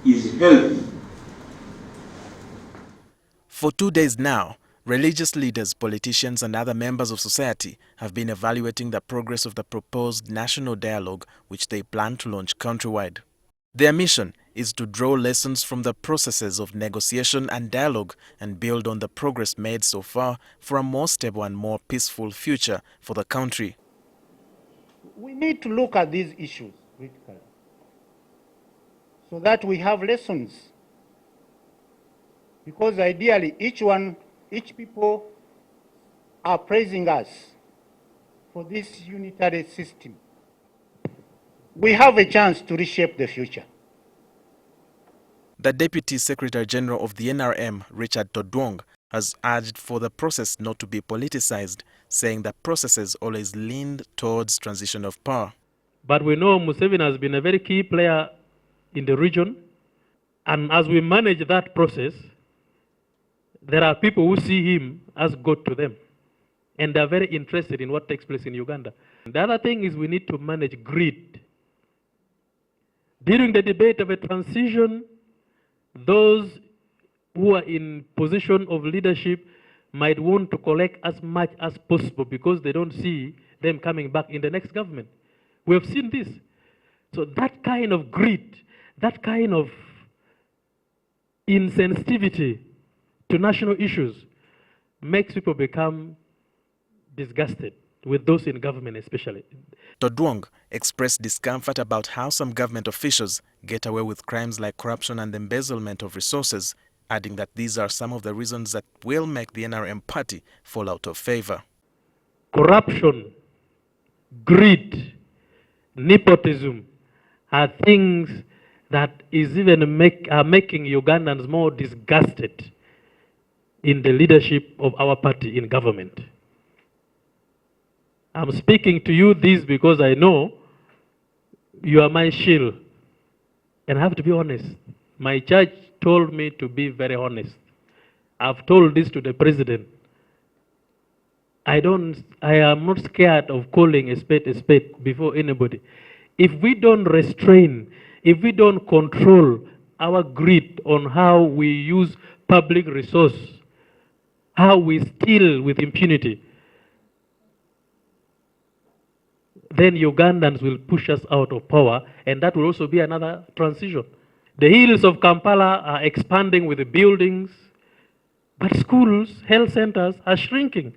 is healthy. For 2 days now, religious leaders, politicians and other members of society have been evaluating the progress of the proposed national dialogue which they plan to launch countrywide. Their mission is to draw lessons from the processes of negotiation and dialogue and build on the progress made so far for a more stable and more peaceful future for the country. We need to look at these issues critically so that we have lessons. Because ideally, each people are praising us for this unitary system. We have a chance to reshape the future. The Deputy Secretary General of the NRM, Richard Todwong, has urged for the process not to be politicized, saying the processes always leaned towards transition of power. But we know Museveni has been a very key player in the region, and as we manage that process, there are people who see him as God to them, and they are very interested in what takes place in Uganda. The other thing is we need to manage greed. During the debate of a transition, those who are in position of leadership might want to collect as much as possible because they don't see them coming back in the next government. We have seen this. So that kind of greed, that kind of insensitivity to national issues makes people become disgusted with those in government especially. Todwong expressed discomfort about how some government officials get away with crimes like corruption and embezzlement of resources, adding that these are some of the reasons that will make the NRM party fall out of favour. Corruption, greed, nepotism are things that is even are making Ugandans more disgusted in the leadership of our party in government. I'm speaking to you this because I know you are my shield. And I have to be honest. My church told me to be very honest. I've told this to the president. I am not scared of calling a spade before anybody. If we don't restrain, if we don't control our greed on how we use public resource, how we steal with impunity, then Ugandans will push us out of power, and that will also be another transition. The hills of Kampala are expanding with the buildings, but schools, health centers are shrinking.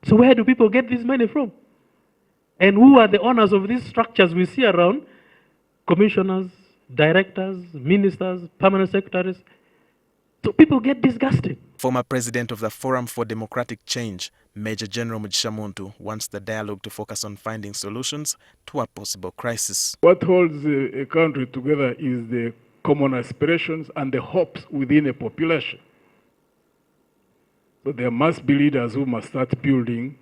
So where do people get this money from? And who are the owners of these structures we see around? Commissioners, directors, ministers, permanent secretaries. So people get disgusted. Former president of the Forum for Democratic Change, Major General MUGISHA wants the dialogue to focus on finding solutions to a possible crisis. What holds a country together is the common aspirations and the hopes within a population. So there must be leaders who must start building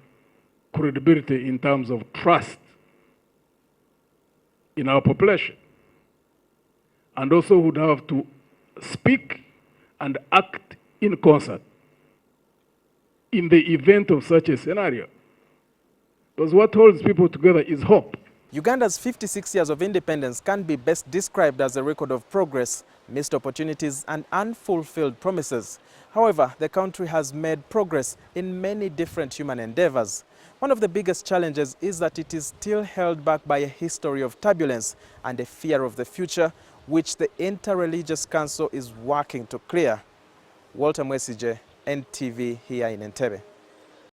credibility in terms of trust in our population, and also would have to speak and act in concert in the event of such a scenario. Because what holds people together is hope. Uganda's 56 years of independence can be best described as a record of progress, missed opportunities and unfulfilled promises. However, the country has made progress in many different human endeavors. One of the biggest challenges is that it is still held back by a history of turbulence and a fear of the future, which the Inter-religious Council is working to clear. Walter Mwesije, NTV here in Entebbe.